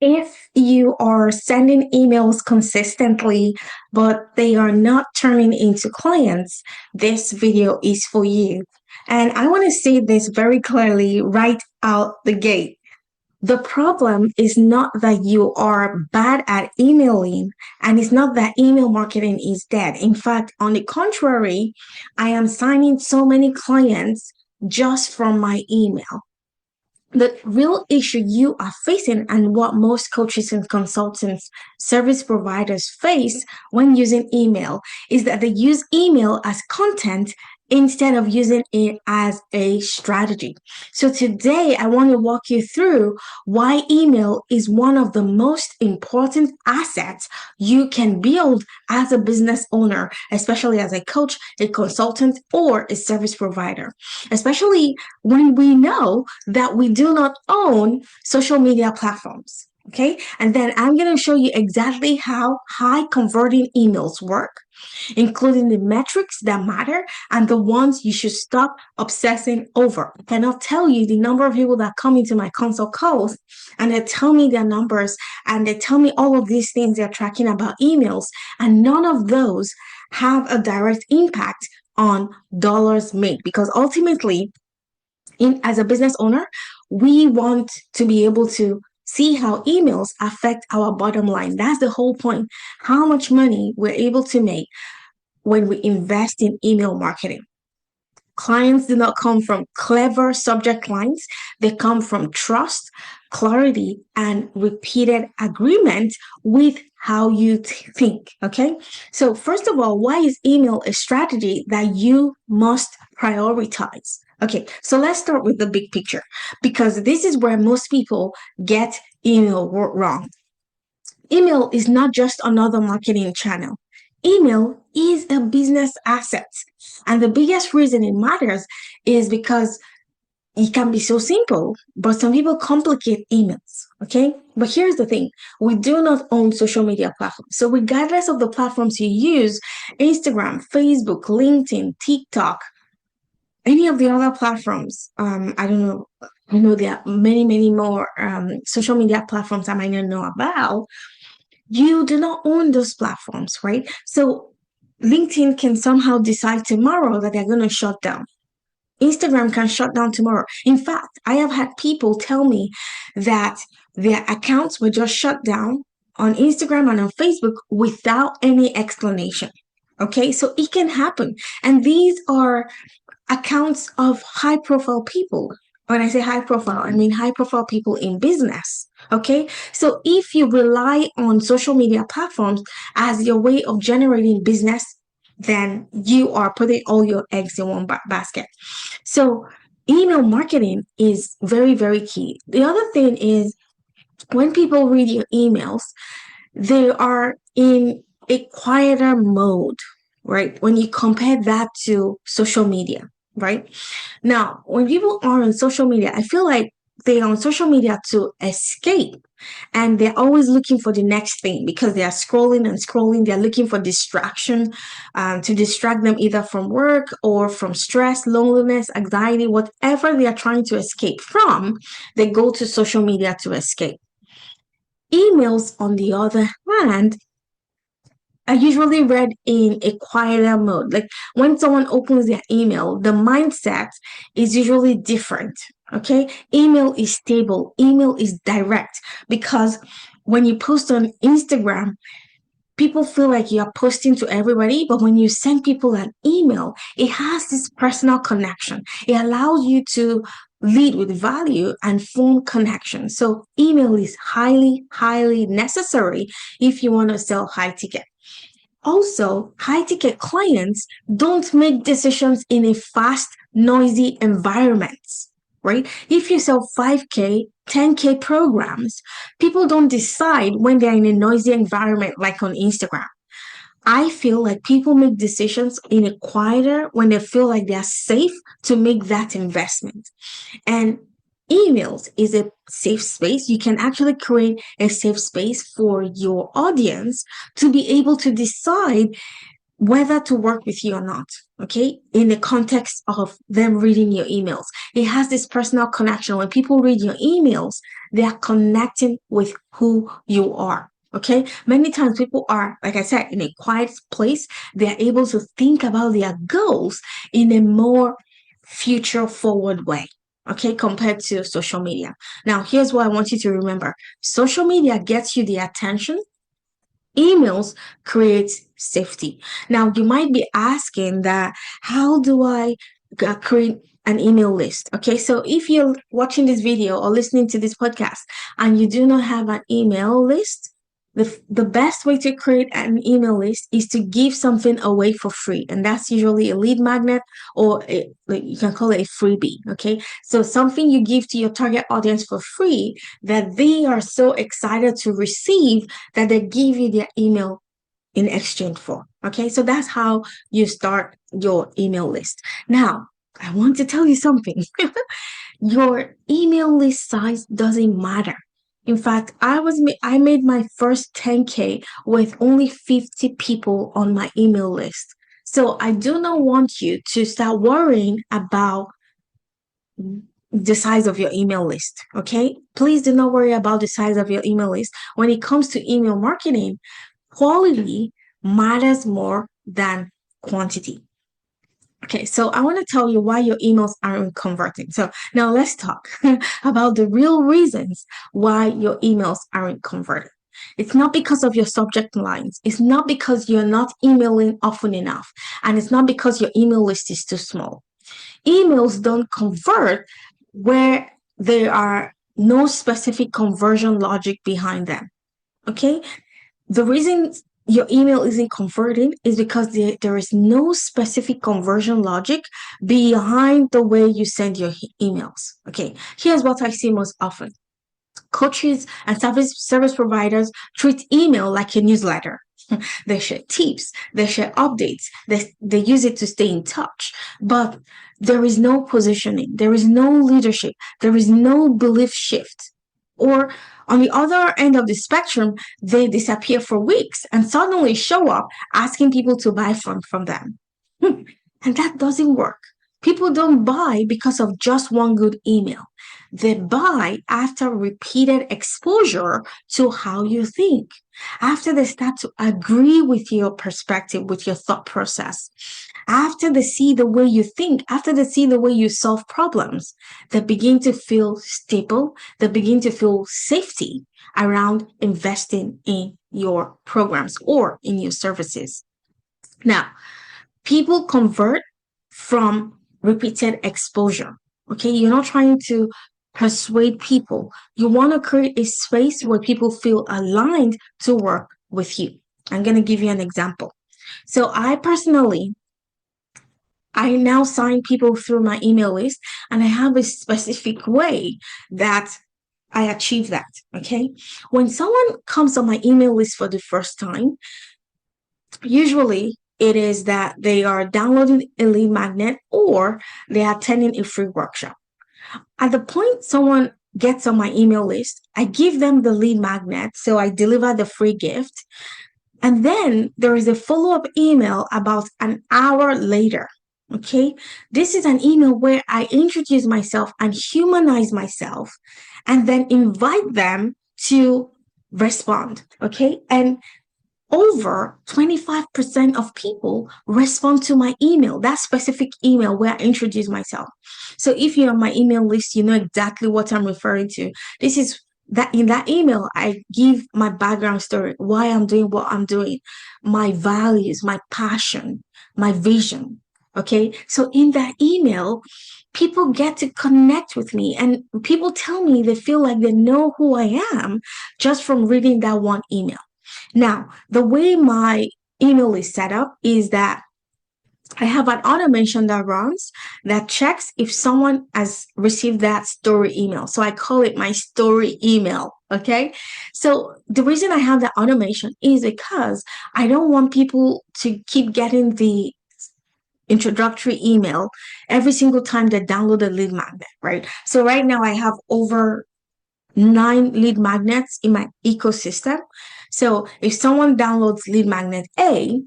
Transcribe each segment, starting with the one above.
If you are sending emails consistently, but they are not turning into clients, this video is for you. And I want to say this very clearly right out the gate. The problem is not that you are bad at emailing, and it's not that email marketing is dead. In fact, on the contrary, I am signing so many clients just from my email. The real issue you are facing, and what most coaches and consultants, service providers face when using email, is that they use email as content instead of using it as a strategy. So today I want to walk you through why email is one of the most important assets you can build as a business owner, especially as a coach, a consultant, or a service provider, especially when we know that we do not own social media platforms. Okay. And then I'm going to show you exactly how high converting emails work, including the metrics that matter and the ones you should stop obsessing over. I cannot tell you the number of people that come into my consult calls and they tell me their numbers and they tell me all of these things they're tracking about emails, and none of those have a direct impact on dollars made, because ultimately, as a business owner, we want to be able to see how emails affect our bottom line. That's the whole point. How much money we're able to make when we invest in email marketing. Clients do not come from clever subject lines. They come from trust, clarity, and repeated agreement with how you think. Okay. So, first of all, why is email a strategy that you must prioritize? Okay. So, let's start with the big picture, because this is where most people get email wrong. Email is not just another marketing channel. Email is a business asset. And the biggest reason it matters is because it can be so simple, but some people complicate emails. Okay. But here's the thing, we do not own social media platforms. So, regardless of the platforms you use, Instagram, Facebook, LinkedIn, TikTok, any of the other platforms, I don't know. I know there are many, many more social media platforms I might not know about. You do not own those platforms, right? So LinkedIn can somehow decide tomorrow that they're going to shut down. Instagram can shut down tomorrow. In fact, I have had people tell me that their accounts were just shut down on Instagram and on Facebook without any explanation. Okay, so it can happen. And these are accounts of high profile people. When I say high profile, I mean high profile people in business. Okay. So if you rely on social media platforms as your way of generating business, then you are putting all your eggs in one basket. So email marketing is very, very key. The other thing is, when people read your emails, they are in a quieter mode, right? When you compare that to social media, right? Now, when people are on social media, I feel like they are on social media to escape, and they're always looking for the next thing because they are scrolling and scrolling. They're looking for distraction, to distract them either from work or from stress, loneliness, anxiety, whatever they are trying to escape from. They go to social media to escape. Emails, on the other hand, are usually read in a quieter mode. Like when someone opens their email, the mindset is usually different. Okay. Email is stable, email is direct, because when you post on Instagram, people feel like you're posting to everybody, but when you send people an email, it has this personal connection. It allows you to lead with value and form connection. So email is highly, highly necessary if you want to sell high ticket. Also, high ticket clients don't make decisions in a fast, noisy environment, right? If you sell 5K, 10K programs, people don't decide when they're in a noisy environment like on Instagram. I feel like people make decisions in a quieter when they feel like they're safe to make that investment. And emails is a safe space. You can actually create a safe space for your audience to be able to decide whether to work with you or not, okay? In the context of them reading your emails. It has this personal connection. When people read your emails, they are connecting with who you are. Okay. Many times people are, like I said, in a quiet place. They are able to think about their goals in a more future forward way. Okay. Compared to social media. Now, here's what I want you to remember. Social media gets you the attention. Emails creates safety. Now, you might be asking that, how do I create an email list? Okay, so if you're watching this video or listening to this podcast and you do not have an email list, the best way to create an email list is to give something away for free. And that's usually a lead magnet, or like you can call it a freebie. Okay, so something you give to your target audience for free that they are so excited to receive that they give you their email in exchange for. Okay, so that's how you start your email list. Now, I want to tell you something. Your email list size doesn't matter. In fact, I made my first 10K with only 50 people on my email list. So I do not want you to start worrying about the size of your email list. Okay, please do not worry about the size of your email list. When it comes to email marketing, quality matters more than quantity. Okay, so I want to tell you why your emails aren't converting. So now let's talk about the real reasons why your emails aren't converting. It's not because of your subject lines. It's not because you're not emailing often enough. And it's not because your email list is too small. Emails don't convert where there are no specific conversion logic behind them. Okay, the reason your email isn't converting is because there is no specific conversion logic behind the way you send your emails. Okay, here's what I see most often. Coaches and service providers treat email like a newsletter. They share tips, they share updates, they use it to stay in touch. But there is no positioning, there is no leadership, there is no belief shift. Or on the other end of the spectrum, they disappear for weeks and suddenly show up asking people to buy from them. And that doesn't work. People don't buy because of just one good email. They buy after repeated exposure to how you think, after they start to agree with your perspective, with your thought process, after they see the way you think, after they see the way you solve problems, they begin to feel stable, they begin to feel safety around investing in your programs or in your services. Now, people convert from repeated exposure. Okay, you're not trying to persuade people. You want to create a space where people feel aligned to work with you. I'm going to give you an example. So I now sign people through my email list, and I have a specific way that I achieve that. Okay. When someone comes on my email list for the first time, usually it is that they are downloading a lead magnet or they are attending a free workshop. At the point someone gets on my email list, I give them the lead magnet. So I deliver the free gift. And then there is a follow-up email about an hour later. Okay. This is an email where I introduce myself and humanize myself and then invite them to respond. Okay. And over 25% of people respond to my email, that specific email where I introduce myself. So if you're on my email list, you know exactly what I'm referring to. This is that in that email, I give my background story, why I'm doing what I'm doing, my values, my passion, my vision. Okay. So in that email, people get to connect with me and people tell me they feel like they know who I am just from reading that one email. Now, the way my email is set up is that I have an automation that runs that checks if someone has received that story email. So I call it my story email. Okay. So the reason I have that automation is because I don't want people to keep getting the introductory email every single time they download a lead magnet, right? So right now I have over 9 lead magnets in my ecosystem. So if someone downloads lead magnet A,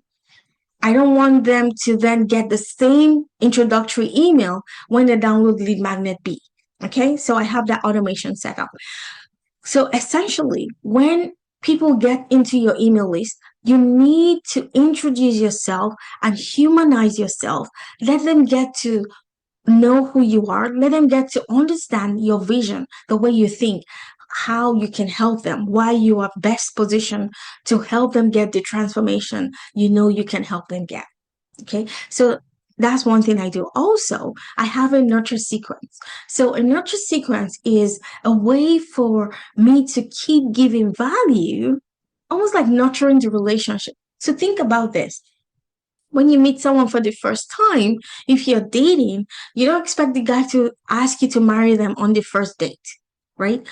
I don't want them to then get the same introductory email when they download Lead Magnet B. Okay, so I have that automation set up. So essentially, when people get into your email list, you need to introduce yourself and humanize yourself. Let them get to know who you are. Let them get to understand your vision, the way you think, how you can help them, why you are best positioned to help them get the transformation you know you can help them get. Okay, so that's one thing I do. Also, I have a nurture sequence. So, a nurture sequence is a way for me to keep giving value, almost like nurturing the relationship. So, think about this. When you meet someone for the first time, if you're dating, you don't expect the guy to ask you to marry them on the first date, right?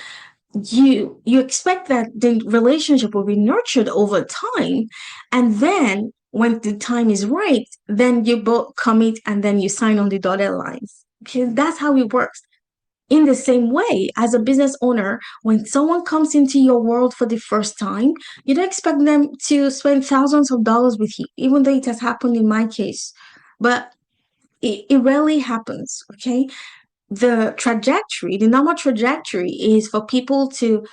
You expect that the relationship will be nurtured over time, and then when the time is right, then you both commit and then you sign on the dotted lines. Okay, that's how it works. In the same way, as a business owner, when someone comes into your world for the first time, you don't expect them to spend thousands of dollars with you, even though it has happened in my case. But it rarely happens. Okay, the normal trajectory is for people to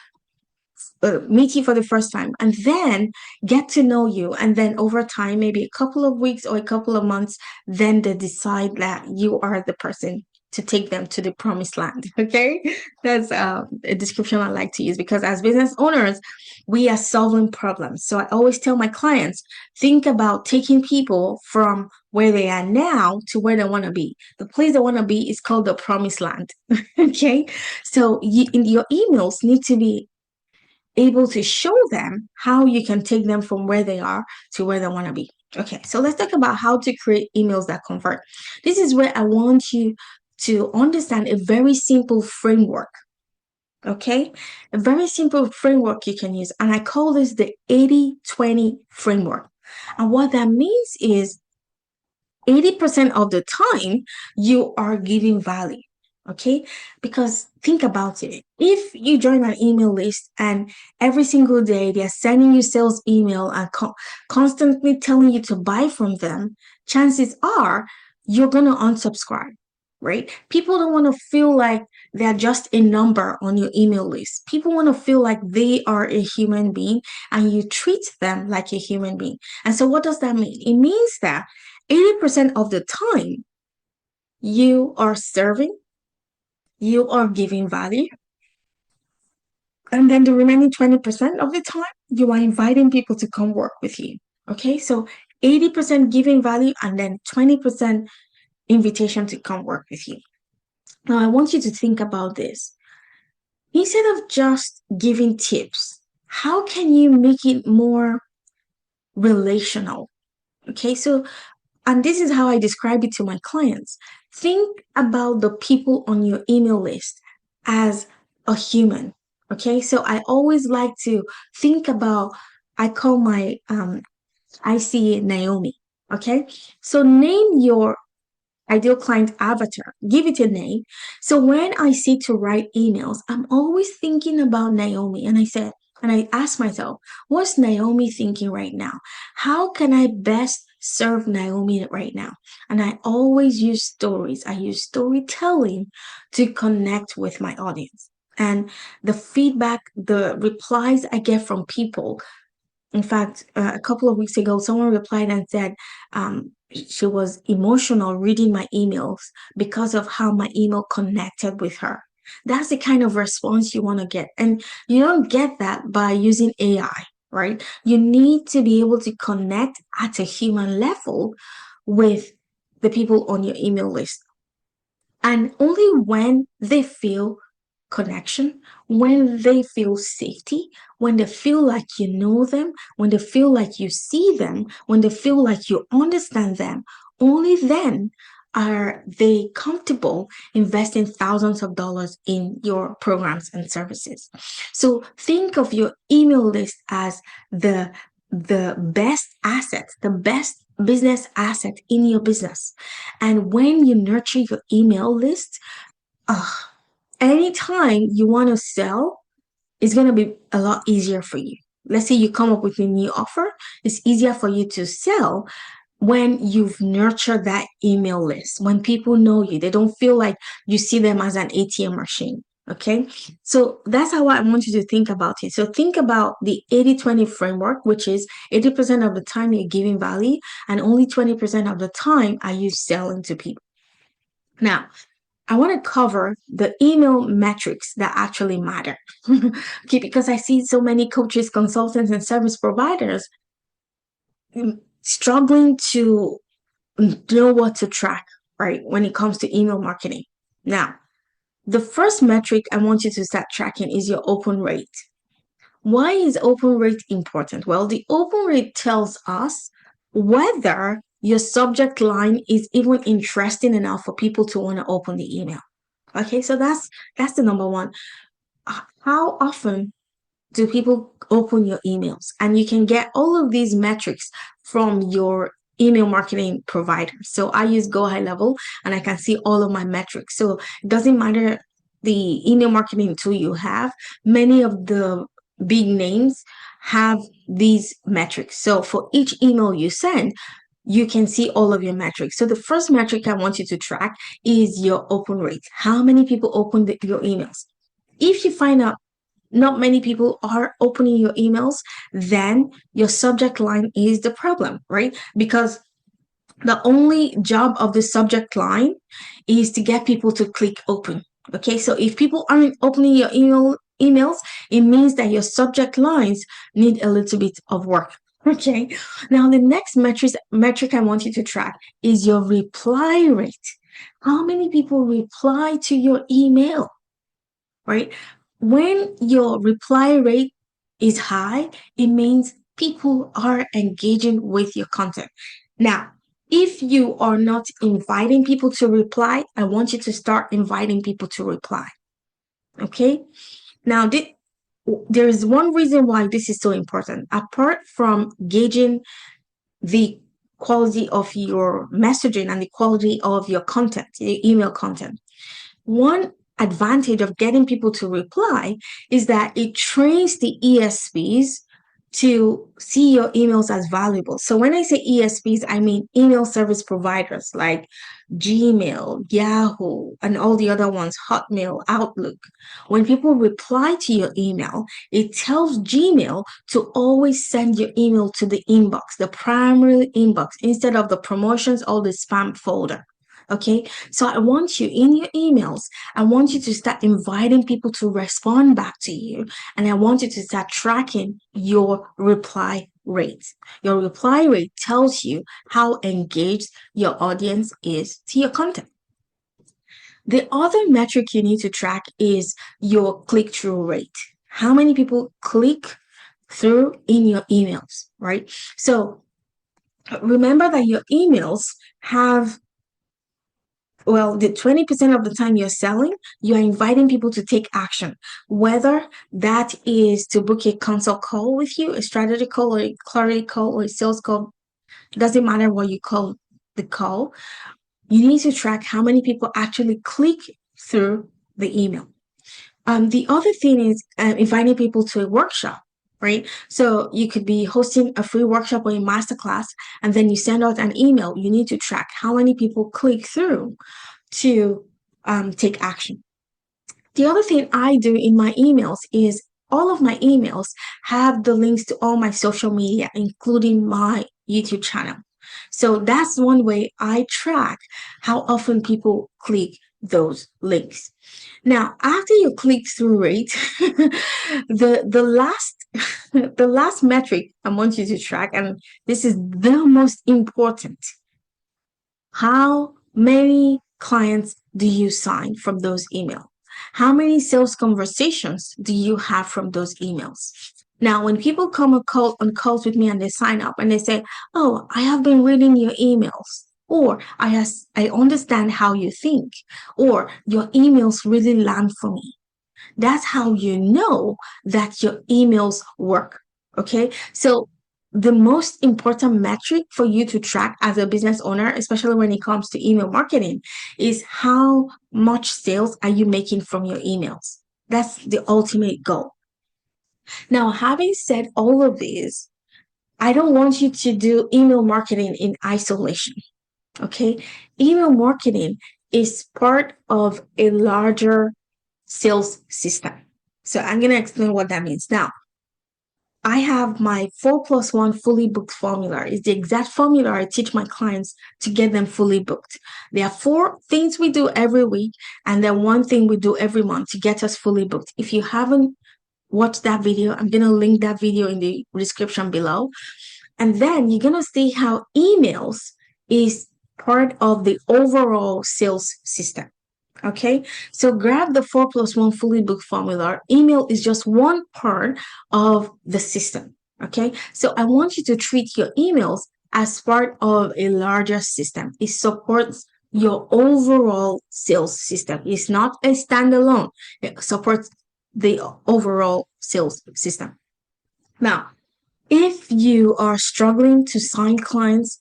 meet you for the first time and then get to know you, and then over time, maybe a couple of weeks or a couple of months, then they decide that you are the person to take them to the promised land. Okay, that's a description I like to use, because as business owners, we are solving problems. So I always tell my clients, think about taking people from where they are now to where they want to be. The place they want to be is called the promised land. Okay, so your emails need to be able to show them how you can take them from where they are to where they want to be. Okay, so let's talk about how to create emails that convert. This is where I want you to understand a very simple framework. Okay, a very simple framework you can use. And I call this the 80-20 framework. And what that means is 80% of the time you are giving value. Okay, because think about it. If you join an email list and every single day they're sending you sales email and constantly telling you to buy from them, chances are you're going to unsubscribe, right? People don't want to feel like they're just a number on your email list. People want to feel like they are a human being and you treat them like a human being. And so what does that mean? It means that 80% of the time, you are serving, you are giving value. And then the remaining 20% of the time, you are inviting people to come work with you. Okay, so 80% giving value and then 20% invitation to come work with you. Now, I want you to think about this. Instead of just giving tips, how can you make it more relational? Okay, so and this is how I describe it to my clients. Think about the people on your email list as a human. Okay. So I always like to think about, I call my, I see Naomi. Okay. So name your ideal client avatar, give it a name. So when I sit to write emails, I'm always thinking about Naomi. And I ask myself, what's Naomi thinking right now? How can I best serve Naomi right now? And I always use stories. I use storytelling to connect with my audience. And the feedback, the replies I get from people, in fact, a couple of weeks ago, someone replied and said she was emotional reading my emails because of how my email connected with her. That's the kind of response you want to get. And you don't get that by using AI, right? You need to be able to connect at a human level with the people on your email list. And only when they feel connection, when they feel safety, when they feel like you know them, when they feel like you see them, when they feel like you understand them, only then are they comfortable investing thousands of dollars in your programs and services. So think of your email list as the best asset, the best business asset in your business. And when you nurture your email list, anytime you want to sell, it's going to be a lot easier for you. Let's say you come up with a new offer, it's easier for you to sell when you've nurtured that email list, when people know you, they don't feel like you see them as an ATM machine. Okay. So that's how I want you to think about it. So think about the 80-20 framework, which is 80% of the time you're giving value and only 20% of the time are you selling to people. Now, I want to cover the email metrics that actually matter. Okay, because I see so many coaches, consultants, and service providers struggling to know what to track, right, when it comes to email marketing. Now, the first metric I want you to start tracking is your open rate. Why is open rate important? Well, the open rate tells us whether your subject line is even interesting enough for people to want to open the email. Okay, so that's the number one. How often do people open your emails? And you can get all of these metrics from your email marketing provider. So I use Go High Level and I can see all of my metrics. So it doesn't matter the email marketing tool you have, many of the big names have these metrics. So for each email you send, you can see all of your metrics. So the first metric I want you to track is your open rate. How many people open your emails? If you find out not many people are opening your emails, then your subject line is the problem, right? Because the only job of the subject line is to get people to click open. Okay, so if people aren't opening your emails, it means that your subject lines need a little bit of work. Okay, now the next metric I want you to track is your reply rate. How many people reply to your email? Right? When your reply rate is high, it means people are engaging with your content. Now, if you are not inviting people to reply, I want you to start inviting people to reply. Okay? Now, there is one reason why this is so important. Apart from gauging the quality of your messaging and the quality of your content, your email content, one advantage of getting people to reply is that it trains the ESPs to see your emails as valuable. So when I say ESPs, I mean email service providers like Gmail, Yahoo, and all the other ones, Hotmail, Outlook. When people reply to your email, it tells Gmail to always send your email to the inbox, the primary inbox, instead of the promotions or the spam folder. Okay, so I want you in your emails, I want you to start inviting people to respond back to you. And I want you to start tracking your reply rate. Your reply rate tells you how engaged your audience is to your content. The other metric you need to track is your click through rate. How many people click through in your emails, right? So remember that your emails have, well, the 20% of the time you're selling, you're inviting people to take action, whether that is to book a consult call with you, a strategy call, or a clarity call, or a sales call. Doesn't matter what you call the call. You need to track how many people actually click through the email. The other thing is inviting people to a workshop, right? So you could be hosting a free workshop or a masterclass, and then you send out an email. You need to track how many people click through to take action. The other thing I do in my emails is all of my emails have the links to all my social media, including my YouTube channel. So that's one way I track how often people click those links. Now, after your click through rate, the last the last metric I want you to track, and this is the most important, how many clients do you sign from those emails? How many sales conversations do you have from those emails? Now, when people come on calls with me and they sign up and they say, "Oh, I have been reading your emails," or I understand how you think," or "Your emails really land for me," that's how you know that your emails work. Okay. So the most important metric for you to track as a business owner, especially when it comes to email marketing, is how much sales are you making from your emails? That's the ultimate goal. Now, having said all of this, I don't want you to do email marketing in isolation. Okay. Email marketing is part of a larger sales system. So I'm going to explain what that means. Now, I have my 4+1 fully booked formula. It's the exact formula I teach my clients to get them fully booked. There are 4 things we do every week, and then 1 thing we do every month to get us fully booked. If you haven't watched that video, I'm going to link that video in the description below. And then you're going to see how emails is part of the overall sales system. Okay, so grab the 4+1 fully booked formula. Email is just one part of the system. Okay, so I want you to treat your emails as part of a larger system. It supports your overall sales system. It's not a standalone, it supports the overall sales system. Now, if you are struggling to sign clients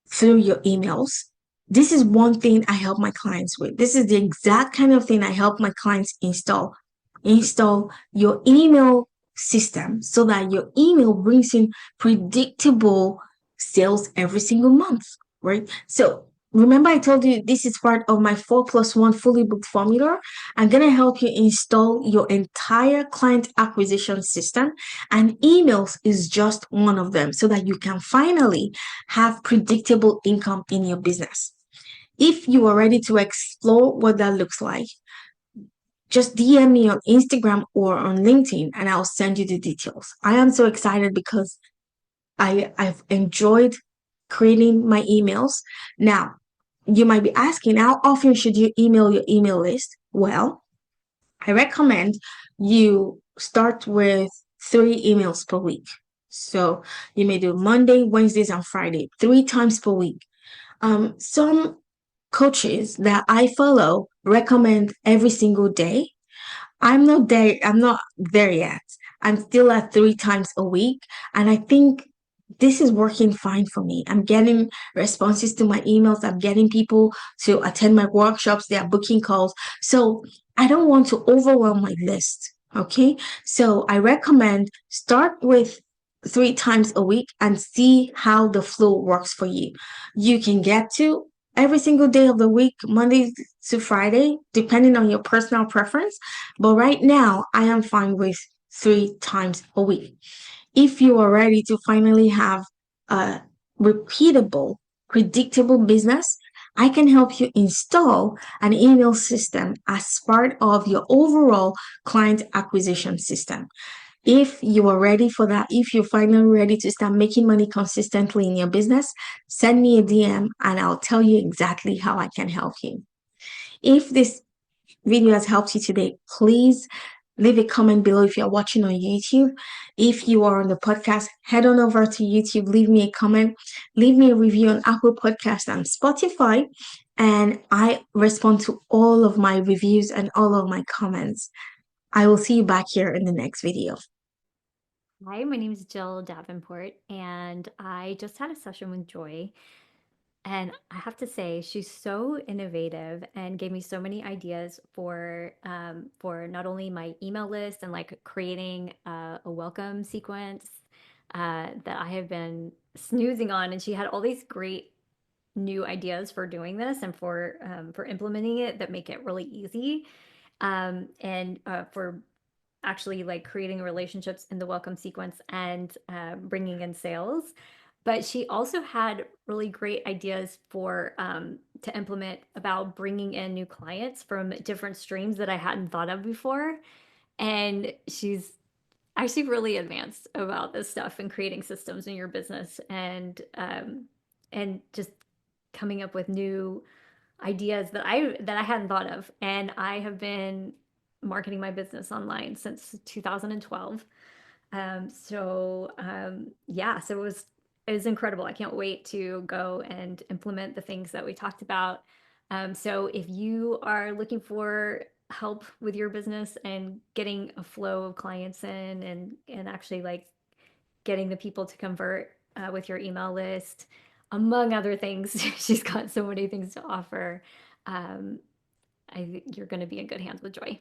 through your emails, this is one thing I help my clients with. This is the exact kind of thing I help my clients install. Install your email system so that your email brings in predictable sales every single month, right? So remember, I told you this is part of my 4+1 fully booked formula. I'm going to help you install your entire client acquisition system, and emails is just one of them so that you can finally have predictable income in your business. If you are ready to explore what that looks like, just DM me on Instagram or on LinkedIn and I'll send you the details. I am so excited because I've enjoyed creating my emails. Now, you might be asking, how often should you email your email list? Well, I recommend you start with 3 emails per week. So you may do Monday, Wednesdays, and Friday, 3 times per week. Some coaches that I follow recommend every single day. I'm not there. I'm not there yet. I'm still at 3 times a week. And I think this is working fine for me. I'm getting responses to my emails. I'm getting people to attend my workshops. They are booking calls. So I don't want to overwhelm my list. Okay. So I recommend start with 3 times a week and see how the flow works for you. You can get to every single day of the week, Monday to Friday, depending on your personal preference. But right now, I am fine with 3 times a week. If you are ready to finally have a repeatable, predictable business, I can help you install an email system as part of your overall client acquisition system. If you are ready for that, if you're finally ready to start making money consistently in your business, send me a DM and I'll tell you exactly how I can help you. If this video has helped you today, please leave a comment below if you're watching on YouTube. If you are on the podcast, head on over to YouTube, leave me a comment, leave me a review on Apple Podcast and Spotify, and I respond to all of my reviews and all of my comments. I will see you back here in the next video. Hi, my name is Jill Davenport, and I just had a session with Joy. And I have to say, she's so innovative and gave me so many ideas for not only my email list and like creating a welcome sequence that I have been snoozing on. And she had all these great new ideas for doing this and for implementing it that make it really easy. And for actually like creating relationships in the welcome sequence and bringing in sales. But she also had really great ideas for to implement about bringing in new clients from different streams that I hadn't thought of before. And she's actually really advanced about this stuff and creating systems in your business and just coming up with new ideas that I hadn't thought of. And I have been marketing my business online since 2012. Yeah, so it was incredible. I can't wait to go and implement the things that we talked about. So if you are looking for help with your business and getting a flow of clients in and actually like getting the people to convert with your email list, among other things. She's got so many things to offer. Um, I think you're going to be in good hands with Joy.